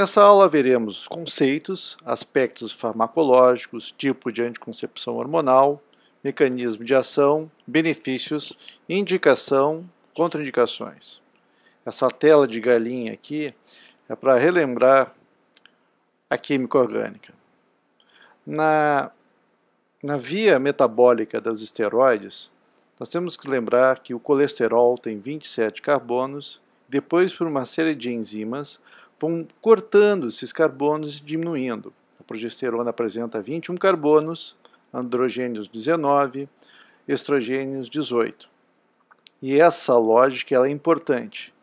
Nessa aula veremos conceitos, aspectos farmacológicos, tipo de anticoncepção hormonal, mecanismo de ação, benefícios, indicação, contraindicações. Essa tela de galinha aqui é para relembrar a química orgânica. Na via metabólica dos esteroides, nós temos que lembrar que o colesterol tem 27 carbonos, depois por uma série de enzimas vão cortando esses carbonos e diminuindo. A progesterona apresenta 21 carbonos, androgênios 19, estrogênios 18. E essa lógica ela é importante.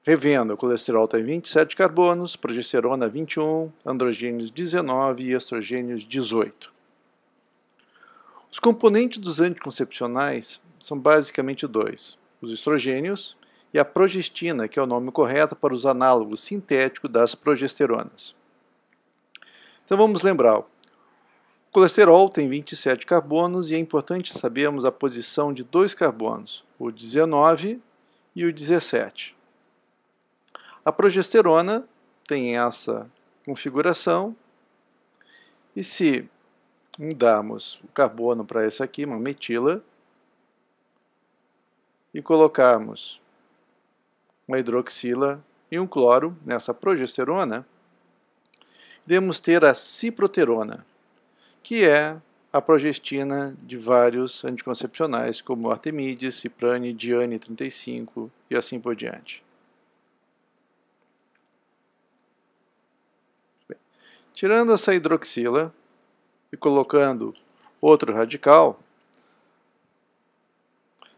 Revendo, o colesterol tem 27 carbonos, progesterona 21, androgênios 19 e estrogênios 18. Os componentes dos anticoncepcionais são basicamente dois: os estrogênios e a progestina, que é o nome correto para os análogos sintéticos das progesteronas. Então vamos lembrar, o colesterol tem 27 carbonos e é importante sabermos a posição de dois carbonos, o 19 e o 17. A progesterona tem essa configuração e se mudarmos o carbono para essa aqui, uma metila, e colocarmos uma hidroxila e um cloro nessa progesterona, iremos ter a ciproterona, que é a progestina de vários anticoncepcionais, como Artemides, Ciprane, Diane 35 e assim por diante. Bem, tirando essa hidroxila e colocando outro radical,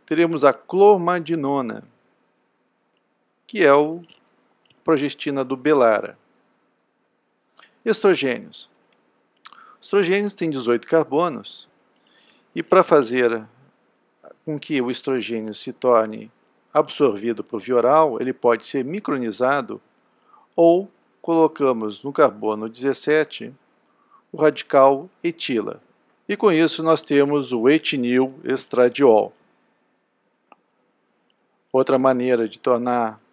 teremos a clormadinona, que é a progestina do Belara. Estrogênios. Estrogênios têm 18 carbonos e para fazer com que o estrogênio se torne absorvido por via oral, ele pode ser micronizado ou colocamos no carbono 17 o radical etila. E com isso nós temos o etinil estradiol. Outra maneira de tornar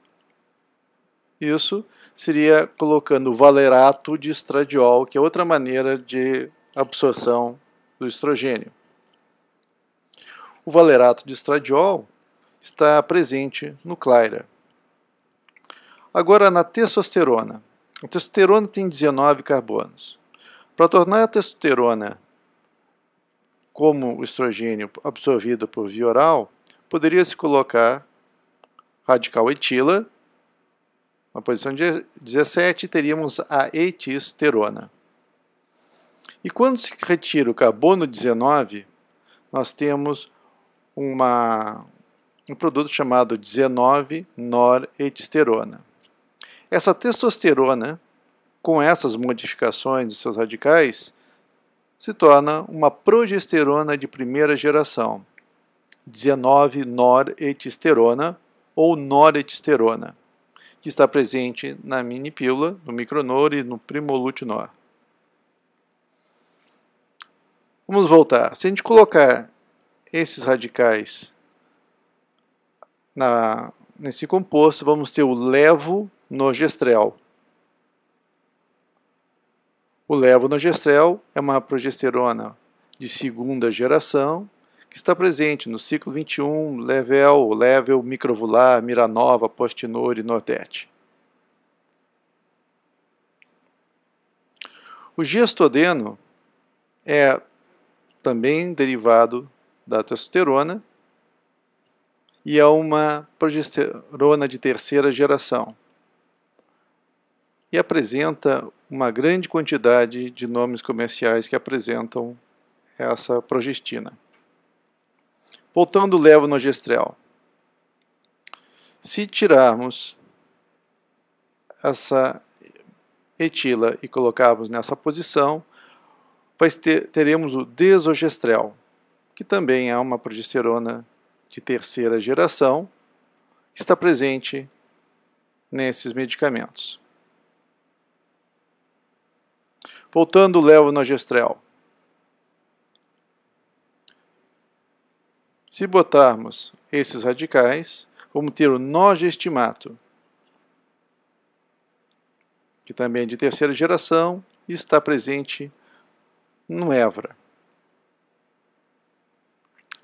isso seria colocando o valerato de estradiol, que é outra maneira de absorção do estrogênio. O valerato de estradiol está presente no Claira. Agora na testosterona. A testosterona tem 19 carbonos. Para tornar a testosterona como o estrogênio absorvido por via oral, poderia-se colocar radical etila. Na posição 17 teríamos a etisterona. E quando se retira o carbono 19, nós temos um produto chamado 19-noretisterona. Essa testosterona, com essas modificações dos seus radicais, se torna uma progesterona de primeira geração, 19-noretisterona ou noretisterona, que está presente na minipílula, no micronor e no primolutinol. Vamos voltar. Se a gente colocar esses radicais nesse composto, vamos ter o levonorgestrel. O levonorgestrel é uma progesterona de segunda geração, que está presente no ciclo 21, Level, Microvular, Miranova, Postinor e Nordete. O gestodeno é também derivado da testosterona e é uma progesterona de terceira geração. E apresenta uma grande quantidade de nomes comerciais que apresentam essa progestina. Voltando ao levonorgestrel. Se tirarmos essa etila e colocarmos nessa posição, teremos o desogestrel, que também é uma progesterona de terceira geração, que está presente nesses medicamentos. Voltando ao levonorgestrel. Se botarmos esses radicais, vamos ter o norgestimato. que também é de terceira geração e está presente no Evra.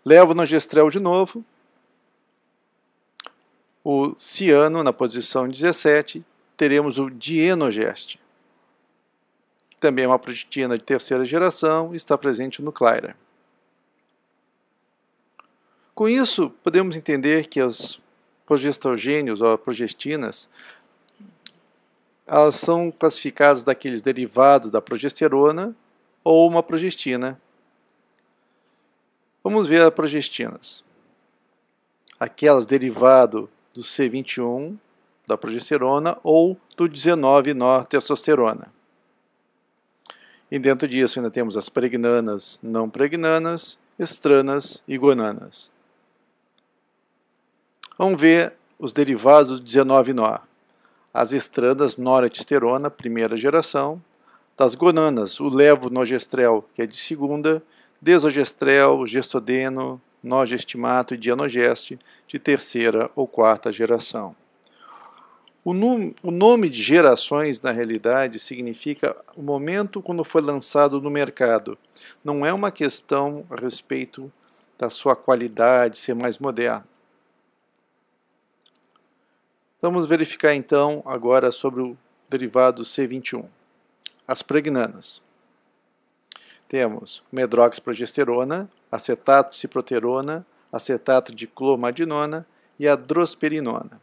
Levonorgestrel de novo, o ciano na posição 17, teremos o dienogeste, que também é uma progestina de terceira geração e está presente no Clyra. Com isso, podemos entender que os progestrogênios ou progestinas, elas são classificadas daqueles derivados da progesterona ou uma progestina. Vamos ver as progestinas. Aquelas derivadas do C21, da progesterona, ou do 19-nortestosterona. E dentro disso ainda temos as pregnanas, não pregnanas, estranas e gonanas. Vamos ver os derivados do 19-nor. As estranas, noretestosterona, primeira geração. Das gonanas, o levonorgestrel, que é de segunda, desogestrel, gestodeno, nogestimato e dienogeste, de terceira ou quarta geração. O nome de gerações, na realidade, significa o momento quando foi lançado no mercado. Não é uma questão a respeito da sua qualidade, ser mais moderno. Vamos verificar então agora sobre o derivado C21. As pregnanas. Temos medroxprogesterona, acetato de ciproterona, acetato de clomadinona e a drosperinona.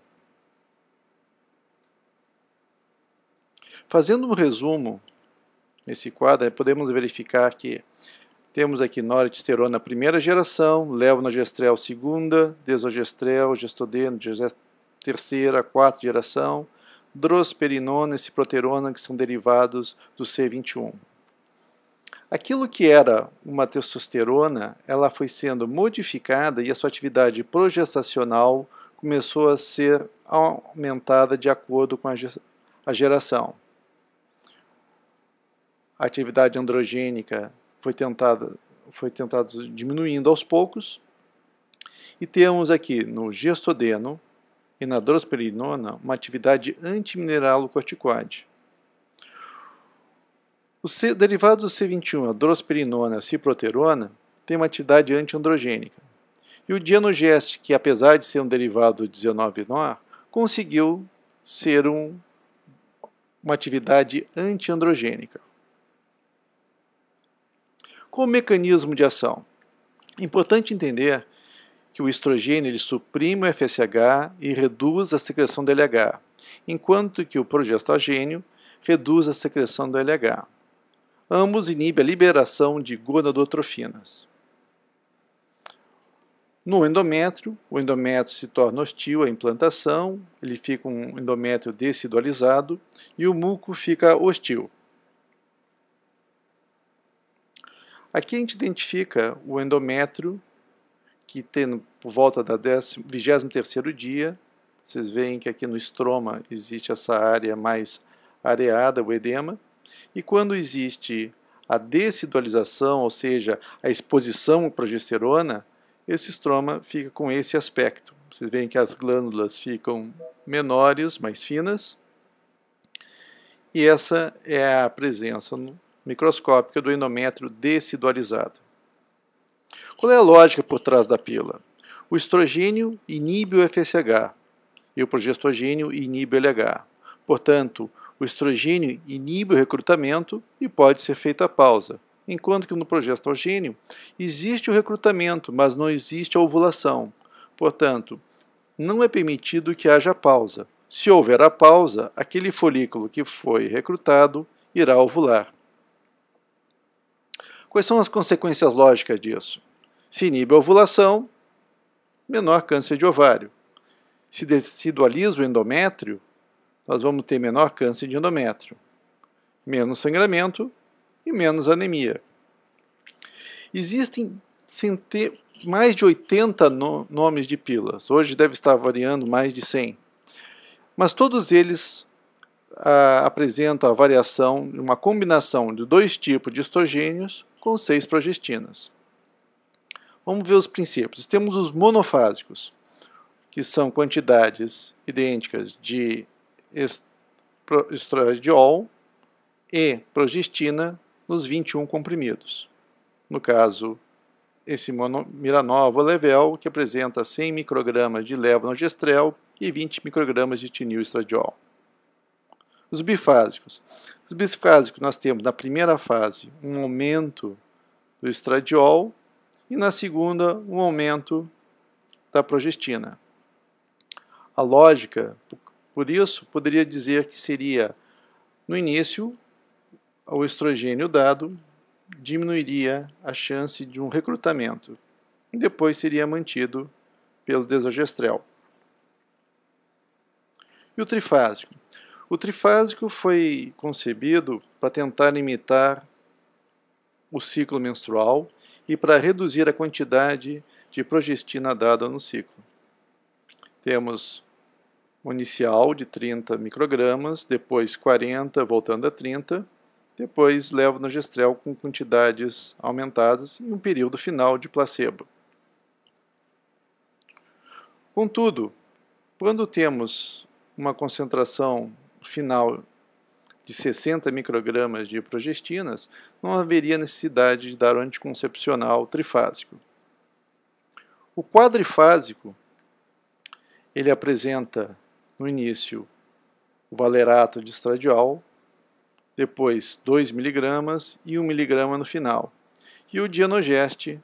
Fazendo um resumo nesse quadro, podemos verificar que temos aqui noretestosterona primeira geração, levonorgestrel segunda, desogestrel, gestodeno, terceira, quarta geração, drosperinona e ciproterona, que são derivados do C21. Aquilo que era uma testosterona, ela foi sendo modificada e a sua atividade progestacional começou a ser aumentada de acordo com a geração. A atividade androgênica foi tentada diminuindo aos poucos. E temos aqui no gestodeno e na drosperinona uma atividade antimineralocorticoide. Os derivados do C21, a drosperinona e a ciproterona, têm uma atividade antiandrogênica. E o dienogeste, que apesar de ser um derivado do 19-nor, conseguiu ser uma atividade antiandrogênica. Qual o mecanismo de ação? É importante entender que o estrogênio ele suprime o FSH e reduz a secreção do LH, enquanto que o progestogênio reduz a secreção do LH. Ambos inibem a liberação de gonadotrofinas. No endométrio, o endométrio se torna hostil à implantação, ele fica um endométrio decidualizado e o muco fica hostil. Aqui a gente identifica o endométrio que tem por volta da 23º dia. Vocês veem que aqui no estroma existe essa área mais areada, o edema. E quando existe a decidualização, ou seja, a exposição à progesterona, esse estroma fica com esse aspecto. Vocês veem que as glândulas ficam menores, mais finas. E essa é a presença microscópica do endométrio decidualizado. Qual é a lógica por trás da pílula? O estrogênio inibe o FSH e o progestogênio inibe o LH. Portanto, o estrogênio inibe o recrutamento e pode ser feita a pausa, enquanto que no progestogênio existe o recrutamento, mas não existe a ovulação. Portanto, não é permitido que haja pausa. Se houver a pausa, aquele folículo que foi recrutado irá ovular. Quais são as consequências lógicas disso? Se inibe a ovulação, menor câncer de ovário. Se decidualiza o endométrio, nós vamos ter menor câncer de endométrio, menos sangramento e menos anemia. Existem mais de 80 nomes de pílulas. Hoje deve estar variando mais de 100. Mas todos eles apresentam a variação de uma combinação de 2 tipos de estrogênios com 6 progestinas. Vamos ver os princípios. Temos os monofásicos, que são quantidades idênticas de estradiol e progestina nos 21 comprimidos. No caso, esse Miranol Level, que apresenta 100 microgramas de levonorgestrel e 20 microgramas de etinil-estradiol. Os bifásicos. Os bifásicos nós temos na primeira fase um aumento do estradiol e na segunda um aumento da progestina. A lógica, por isso, poderia dizer que seria, no início, o estrogênio dado diminuiria a chance de um recrutamento e depois seria mantido pelo desogestrel. E o trifásico? O trifásico foi concebido para tentar imitar o ciclo menstrual e para reduzir a quantidade de progestina dada no ciclo. Temos o inicial de 30 microgramas, depois 40, voltando a 30, depois levonorgestrel com quantidades aumentadas e um período final de placebo. Contudo, quando temos uma concentração final de 60 microgramas de progestinas, não haveria necessidade de dar o anticoncepcional trifásico. O quadrifásico, ele apresenta no início o valerato de estradiol, depois 2 mg e 1 mg no final, e o Dianogeste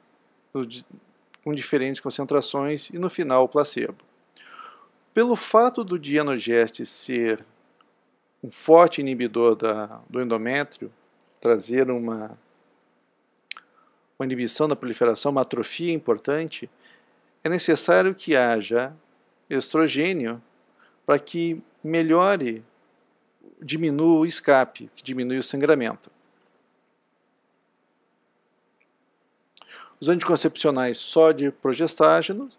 com diferentes concentrações e no final o placebo. Pelo fato do Dianogeste ser um forte inibidor do endométrio, trazer uma inibição da proliferação, uma atrofia importante, é necessário que haja estrogênio para que melhore, diminua o escape, que diminui o sangramento. Os anticoncepcionais só de progestágeno,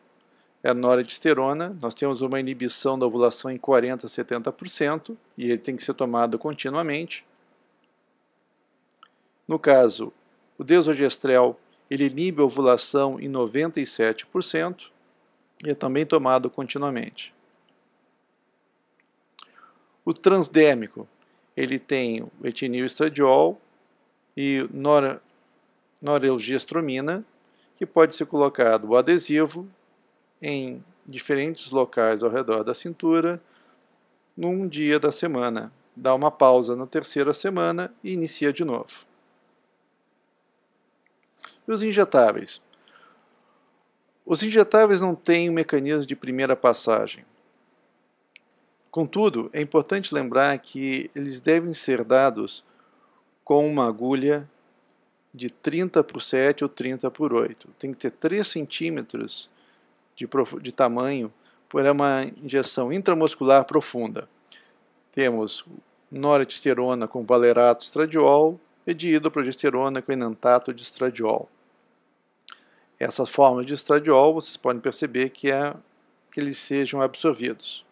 é a noredisterona, nós temos uma inibição da ovulação em 40% a 70% e ele tem que ser tomado continuamente. No caso, o desogestrel, ele inibe a ovulação em 97% e é também tomado continuamente. O transdérmico, ele tem o etinil-estradiol e norelgestromina, que pode ser colocado o adesivo em diferentes locais ao redor da cintura, num dia da semana. Dá uma pausa na terceira semana e inicia de novo. E os injetáveis? Os injetáveis não têm um mecanismo de primeira passagem. Contudo, é importante lembrar que eles devem ser dados com uma agulha de 30 por 7 ou 30 por 8. Tem que ter 3 centímetros de tamanho por uma injeção intramuscular profunda. Temos noretisterona com valerato estradiol e dihidroprogesterona com enantato de estradiol. Essas formas de estradiol, vocês podem perceber que eles sejam absorvidos.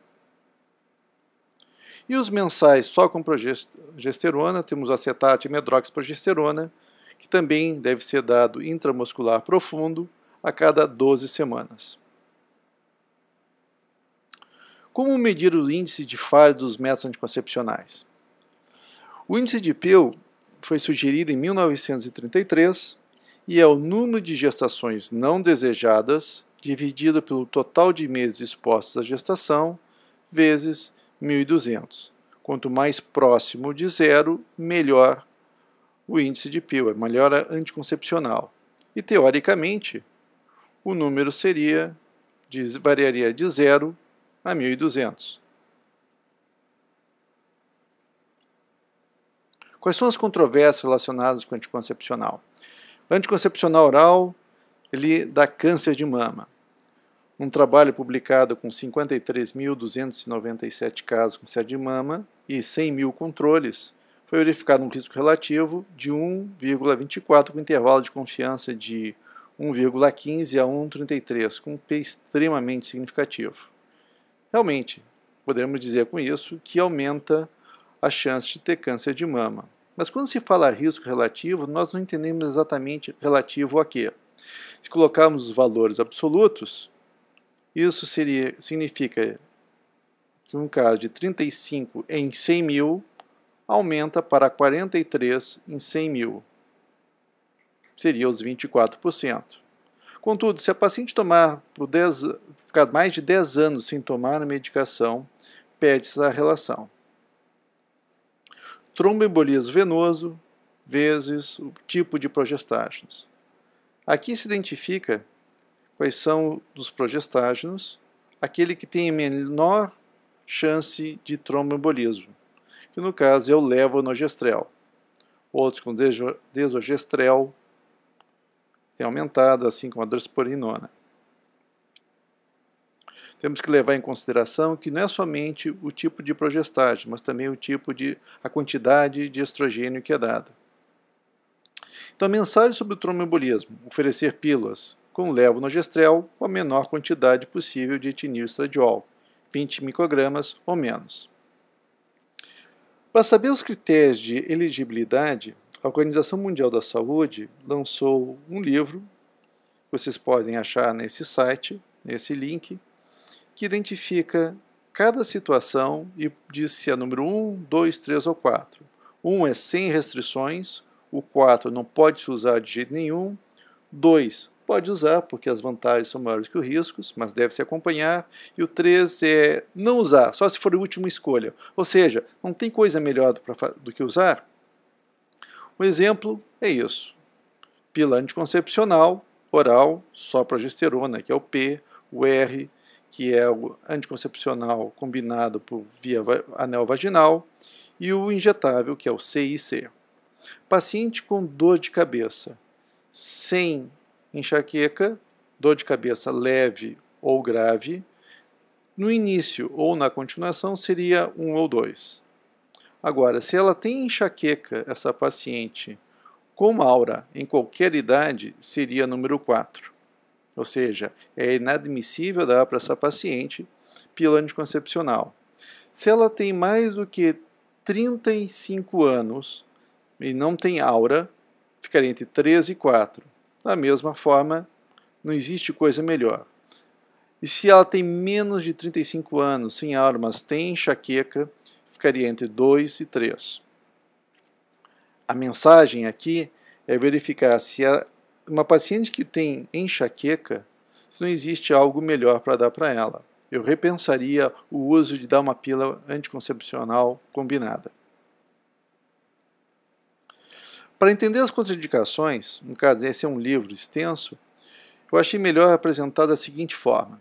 E os mensais só com progesterona, temos acetato e medroxiprogesterona, que também deve ser dado intramuscular profundo a cada 12 semanas. Como medir o índice de falha dos métodos anticoncepcionais? O índice de Peale foi sugerido em 1933 e é o número de gestações não desejadas dividido pelo total de meses expostos à gestação vezes 1.200. Quanto mais próximo de zero, melhor o índice de Peale, melhor a anticoncepcional. E, teoricamente, o número variaria de 0 a 1.200. Quais são as controvérsias relacionadas com o anticoncepcional? O anticoncepcional oral, ele dá câncer de mama. Um trabalho publicado com 53.297 casos com câncer de mama e 100 mil controles, foi verificado um risco relativo de 1,24 com intervalo de confiança de 1,15 a 1,33, com um P extremamente significativo. Realmente, poderíamos dizer com isso que aumenta a chance de ter câncer de mama. Mas quando se fala risco relativo, nós não entendemos exatamente relativo a quê. Se colocarmos os valores absolutos, isso significa que no caso de 35 em 100 mil, aumenta para 43 em 100 mil. Seria os 24%. Contudo, se a paciente ficar mais de 10 anos sem tomar a medicação, perde-se a relação. Tromboembolismo venoso vezes o tipo de progestágenos. Aqui se identifica quais são dos progestágenos aquele que tem menor chance de tromboembolismo, que no caso é o levonorgestrel. Outros com desogestrel têm aumentado, assim como a dorsporinona. Temos que levar em consideração que não é somente o tipo de progestágeno, mas também a quantidade de estrogênio que é dada. Então, a mensagem sobre o tromboembolismo: oferecer pílulas com levonorgestrel com a menor quantidade possível de etinil-estradiol, 20 microgramas ou menos. Para saber os critérios de elegibilidade, a Organização Mundial da Saúde lançou um livro, que vocês podem achar nesse site, nesse link, que identifica cada situação e diz se é número 1, 2, 3 ou 4. 1 é sem restrições, o 4 não pode se usar de jeito nenhum, 2 pode usar porque as vantagens são maiores que os riscos, mas deve se acompanhar, e o 3 é não usar, só se for a última escolha. Ou seja, não tem coisa melhor do que usar? Um exemplo é isso. Pílula anticoncepcional, oral, só progesterona, que é o P, o R, que é o anticoncepcional combinado por via anel vaginal, e o injetável, que é o C e C. Paciente com dor de cabeça, sem enxaqueca, dor de cabeça leve ou grave, no início ou na continuação seria 1 ou 2. Agora, se ela tem enxaqueca, essa paciente, com aura em qualquer idade, seria número 4. Ou seja, é inadmissível dar para essa paciente pílula anticoncepcional. Se ela tem mais do que 35 anos e não tem aura, ficaria entre 3 e 4. Da mesma forma, não existe coisa melhor. E se ela tem menos de 35 anos, sem aura, mas tem enxaqueca, ficaria entre 2 e 3. A mensagem aqui é verificar se uma paciente que tem enxaqueca, se não existe algo melhor para dar para ela. Eu repensaria o uso de dar uma pílula anticoncepcional combinada. Para entender as contraindicações, no caso esse é um livro extenso, eu achei melhor apresentar da seguinte forma,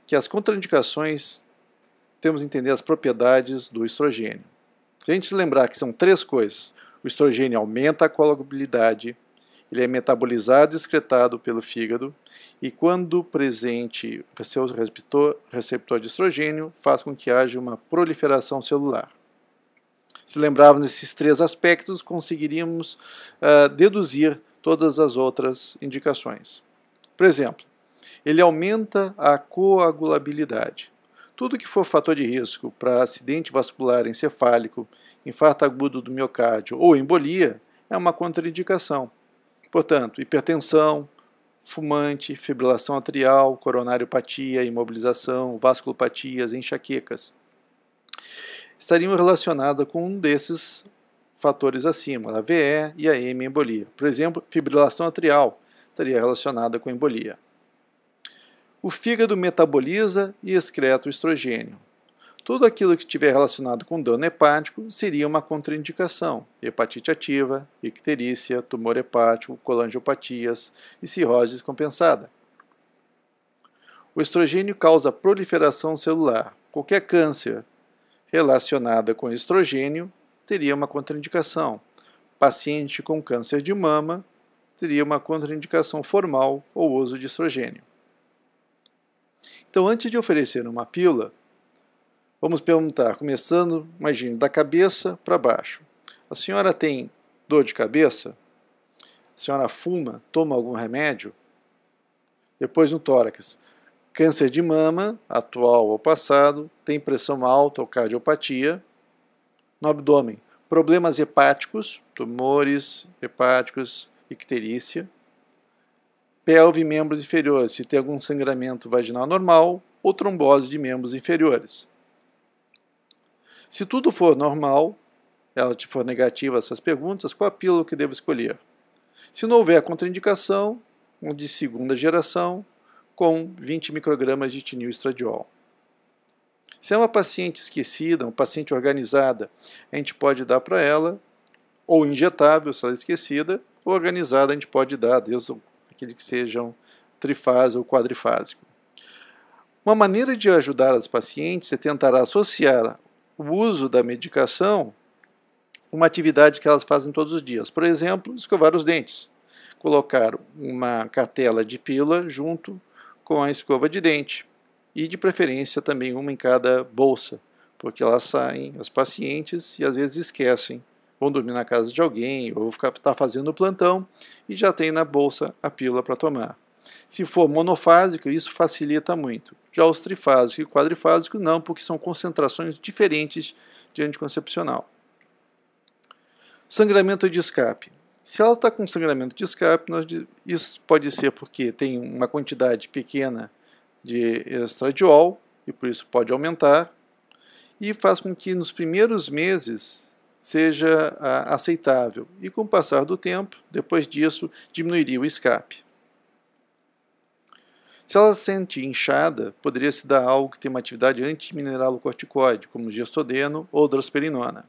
que as contraindicações temos que entender as propriedades do estrogênio. Se a gente se lembrar que são 3 coisas, o estrogênio aumenta a coagulabilidade, ele é metabolizado e excretado pelo fígado, e quando presente o seu receptor de estrogênio, faz com que haja uma proliferação celular. Se lembrarmos desses 3 aspectos, conseguiríamos deduzir todas as outras indicações. Por exemplo, ele aumenta a coagulabilidade. Tudo que for fator de risco para acidente vascular encefálico, infarto agudo do miocárdio ou embolia é uma contraindicação. Portanto, hipertensão, fumante, fibrilação atrial, coronariopatia, imobilização, vasculopatias, enxaquecas estariam relacionadas com um desses fatores acima, a VE e a embolia. Por exemplo, fibrilação atrial estaria relacionada com embolia. O fígado metaboliza e excreta o estrogênio. Tudo aquilo que estiver relacionado com dano hepático seria uma contraindicação. Hepatite ativa, icterícia, tumor hepático, colangiopatias e cirrose descompensada. O estrogênio causa proliferação celular. Qualquer câncer relacionado com estrogênio teria uma contraindicação. Paciente com câncer de mama teria uma contraindicação formal ao uso de estrogênio. Então, antes de oferecer uma pílula, vamos perguntar, começando, imagine, da cabeça para baixo. A senhora tem dor de cabeça? A senhora fuma? Toma algum remédio? Depois no tórax. Câncer de mama, atual ou passado, tem pressão alta ou cardiopatia. No abdômen, problemas hepáticos, tumores hepáticos, icterícia. Pelve e membros inferiores, se tem algum sangramento vaginal normal ou trombose de membros inferiores. Se tudo for normal, ela for negativa essas perguntas, qual a pílula que devo escolher? Se não houver contraindicação, um de segunda geração com 20 microgramas de etinil-estradiol. Se é uma paciente esquecida, uma paciente organizada, a gente pode dar para ela, ou injetável, se ela é esquecida, ou organizada, a gente pode dar, desde aqueles que sejam trifásico ou quadrifásico. Uma maneira de ajudar as pacientes é tentar associar o uso da medicação com uma atividade que elas fazem todos os dias. Por exemplo, escovar os dentes. Colocar uma cartela de pílula junto com a escova de dente. E, de preferência, também uma em cada bolsa, porque elas saem, as pacientes, e às vezes esquecem. Vão dormir na casa de alguém, ou estar fazendo plantão, e já tem na bolsa a pílula para tomar. Se for monofásico, isso facilita muito. Já os trifásicos e quadrifásicos não, porque são concentrações diferentes de anticoncepcional. Sangramento de escape. Se ela está com sangramento de escape, isso pode ser porque tem uma quantidade pequena de estradiol, e por isso pode aumentar, e faz com que nos primeiros meses seja aceitável, e com o passar do tempo, depois disso, diminuiria o escape. Se ela se sente inchada, poderia se dar algo que tem uma atividade antimineralocorticoide, como gestodeno ou drosperinona.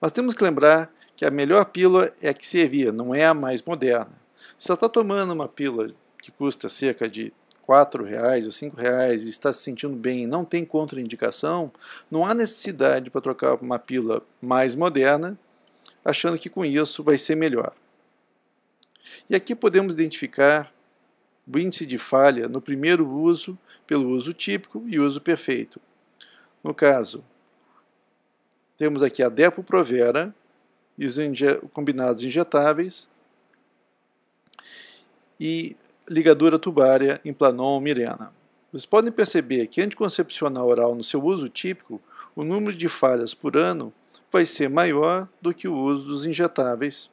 Mas temos que lembrar que a melhor pílula é a que servia, não é a mais moderna. Se ela está tomando uma pílula que custa cerca de R$ 4 ou R$ 5 e está se sentindo bem e não tem contraindicação, não há necessidade para trocar uma pílula mais moderna, achando que com isso vai ser melhor. E aqui podemos identificar o índice de falha no primeiro uso, pelo uso típico e uso perfeito. No caso, temos aqui a Depo-Provera e os combinados injetáveis e ligadura tubária Implanon-Mirena. Vocês podem perceber que anticoncepcional oral no seu uso típico, o número de falhas por ano vai ser maior do que o uso dos injetáveis.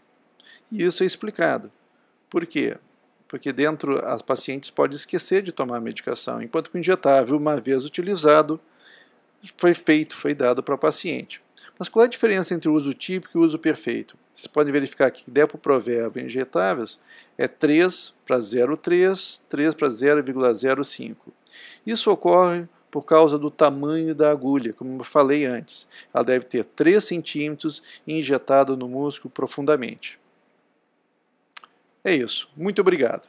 E isso é explicado. Por quê? Porque dentro as pacientes podem esquecer de tomar a medicação, enquanto que o injetável, uma vez utilizado, foi dado para o paciente. Mas qual é a diferença entre o uso típico e o uso perfeito? Vocês podem verificar que Depo-Provera injetáveis é 3 para 0,3, 3 para 0,05. Isso ocorre por causa do tamanho da agulha, como eu falei antes. Ela deve ter 3 centímetros e injetado no músculo profundamente. É isso. Muito obrigado.